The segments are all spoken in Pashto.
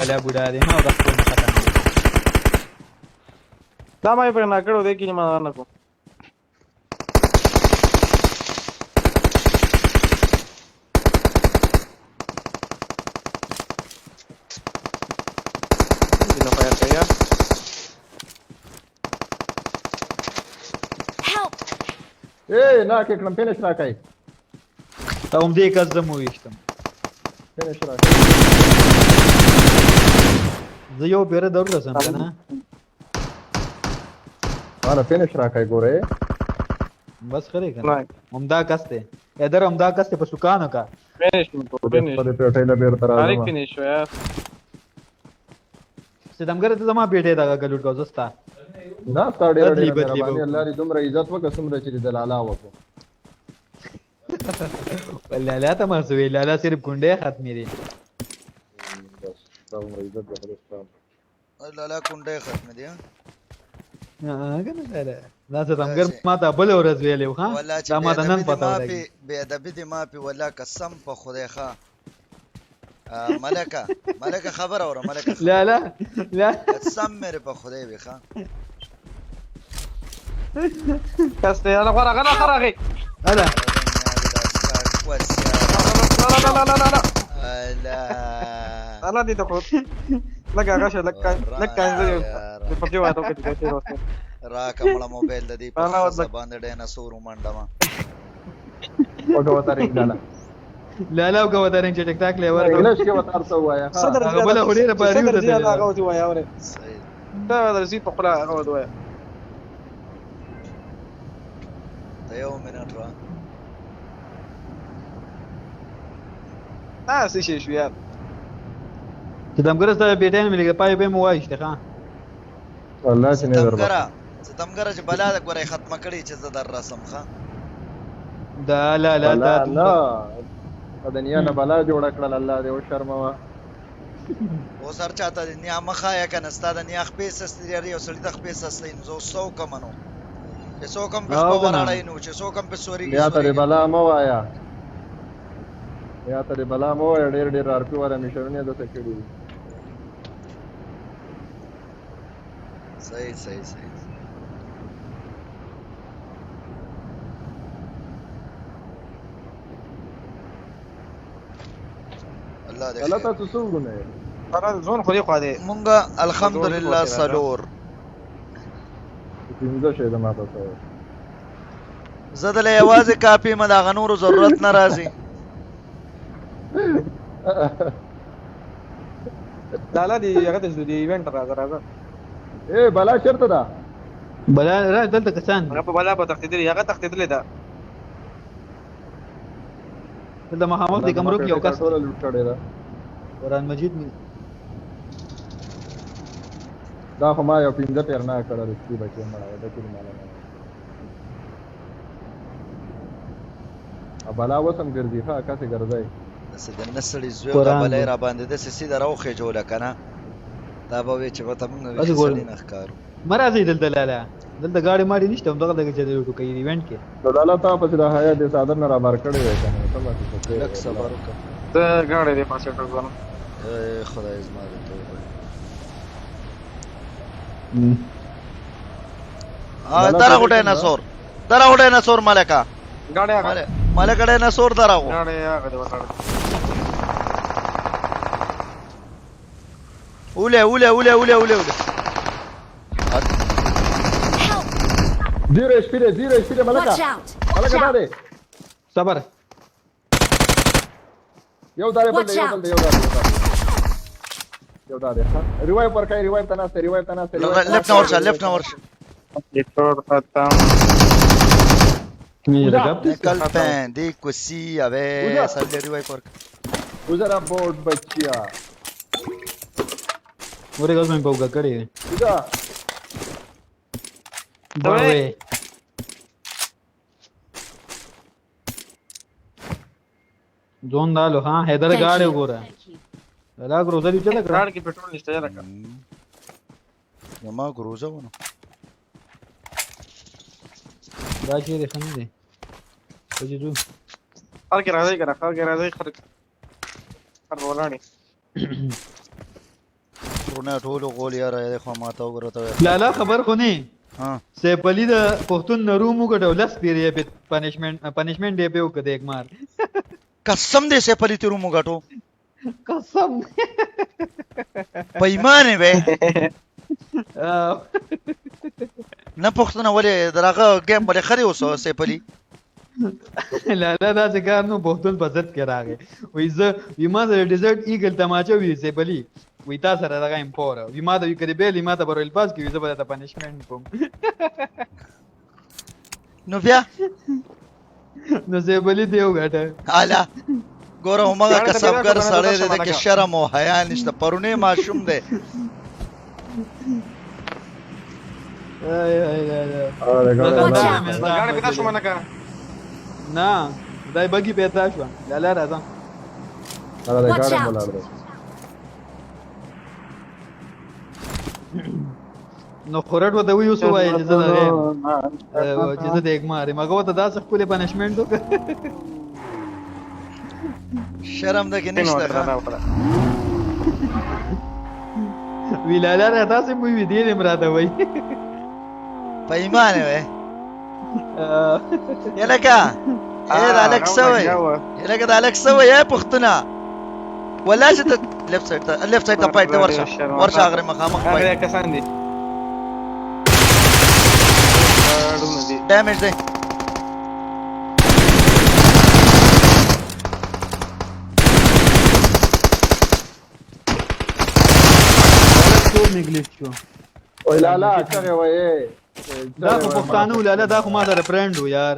لا بوډا دی نو د خپل ختم دا ما په نه کړو دی کې ما نه کو دې په یا اے نا کې کلم فینش راکای ته هم دې کس زمو ویشتم فینش راکای زه یو بیره دور رسم کنه انا فینش راکای ګوره بس خره کنه همدا کس ته ادھر همدا کس ته په سکانو کا فینش فینش په پیټه له بیر تر تاریخ فینش شو یا ستمګر ته زما پیټه دا ګلوټ کو زستا دا ستاړي بدلی باندې به الله دې دومره عزت وکړه څومره چې دلاله وکړو ولا لا ته ما سوي لا صرف ګونډه ختمي دي بس دومره عزت به خلاص لا کونډه ختم دي کنه لا دا ستمګر ما ته بل ورځ ویلو ها دا ما ته نن پتا ولګي بے ادبی دي ما په ولا قسم په خدای ښا ملکه خبر اوره ملکه لا لا لا قسم مې په خدای وي ښا کاسته انا غره غره هلا انا دي تاخد لك غشه لك انزل په وایو کې دې راکه مړه موبایل د دې په باندې ډیناسور ومنډه ما وګه وتارې ګاله لا لا وګه وتارې چې ټک ټاک لور انګلیش کې وتار څه وایا صدر بل هډیره په ریو ته هغه وتی وایا اوره دا درځي په خپل هغه وتی وایا ته یو منټ را څه شي شو یار چې دمګر سره بیٹین ملګری پای به مو وایشته ښا والله چې نه دربا ستمګره چې بلا د ګورې ختمه کړي چې زه در رسم ښا دا لا لا دا لا دنیا نه بلا جوړ کړل الله دې او شرموا او سر چاته دنیا مخه یا کنه ستاده نیا خپې سستری او سړی د خپې سستین زو سو کمنو چې سو کم په وراړای نو چې سو کم په سوري یا ته بلا مو وایا یا ته بلا مو ډېر ډېر ارپی وره مشرونه د څه کړی صحیح الله دې الله تاسو څنګه انا زون خو دې خو دې مونږه الحمدلله سلور پینځه شه د ما تاسو زدل یوازې کاپی ما دا غنور ضرورت ناراضي لالا دی هغه د ایونت راځه اے بلا شرط ده بلا را دلته کسان هغه په بلا په تختیدل هغه تختیدل ده د محمد د کمرو کې یو کس ټول لوټ کړی ده قرآن مجید می دا خو ما یو پینځه پیر نه کړل چې بچي مړه ده کې مال نه ابلا وسم ګرځي ښه کاسه ګرځي د نسړي زوی بلای را باندې د سسی دروخه جوړه کنه دا به وی چې وته موږ وی نه ښکارو مرزي دلته لاله دلته گاڑی ماډي نشته هم دغه دغه چې لوټو کوي ایونت کې دلاله تا په د حیا د صادر نه را بار کړی وای کنه سبا څه لک صبر وکړه ته غاړې دې پاسه ټکو خدای زما دې توبه درا غټه نسور ملکا غاړې هغه ملکا ډه نسور دراو غاړې هغه دې وټاړه اوله زیرو سپیډ ملکا ده صبر یو داره بل یو داره ریوایو پر کای ریوایو تناسته لیفت نو ورشه دې ټول ختم mira capte کل پین دی کوسی اوه سلری وای پر وزرا بورډ بچیا ورې ګل مې پوګه کړی دا وای ځون دالو ها حیدر گاڑی وګوره دا گروزه دي چې دا ګراډ کې پټرول نشته یا راکړه ما گروزه ونه دا چې رخنه دي وجدو خلک راځي کنه خلک راځي خلک ولاړې پرونه ټولو غول یاره خو ما ته وګوره ته لالا خبر خو نه ها سیف علي د پښتون نرومو کټو لس پیری په پنیشمنت دی په وکړه ایک مار قسم دې سه پلی تیرو مو غټو قسم پیمانه به نه پښتونه ولې دراغه گیم ولې خري اوسه سه پلی لالا دا څنګه نو پښتون په ضد کې راغی وې زه یما د ډیزرټ ایګل تماچا وی سیف علي وې تا سره دغه امپور وې ما د وی کړي به ما ته برول پاس کې زه به ته پنیشمنت کوم نو بیا نو سیف علي دیو غټه اعلی ګوره همغه کسبګر سړی دی کې شرم او حیا نشته پرونه ماشوم دی गाडी पिता शो म्हणा का نه دای بګي پیدا شو لالا راځه هغه د ګاډي بلار دی نو خورټ وته وی اوسه وای چې زه درې چې زه د یک ماره مګو ته داسې خپل پنیشمنت وکړ شرم ده کې نشته وی لالا را تاسو مو وی دی مراته وای پیمانه وای یلکا اے دا الکسا وای یلکا دا الکسا وای پختنا ولا چې لیفت سایډ ته پایته ورشه اغره مخامخ پای کسان دي ډیمیج دی ټول نګلیټ شو وای لالا چغه وای دا خو پښتانه لالا دا خو ما سره فرند و یار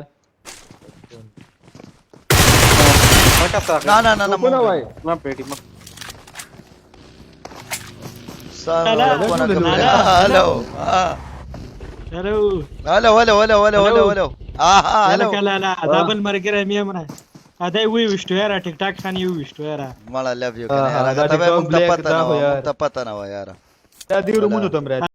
نه نه وای ما پیټي ما هلو هلو هلو لا دا بل مرګره مې امره ادا وی وشتو یاره ټیک ټاک خان یو وشتو یاره مالا لوف یو کنه هغه ته مونږ ته پته نه و یار دا دی رومونو تم راځي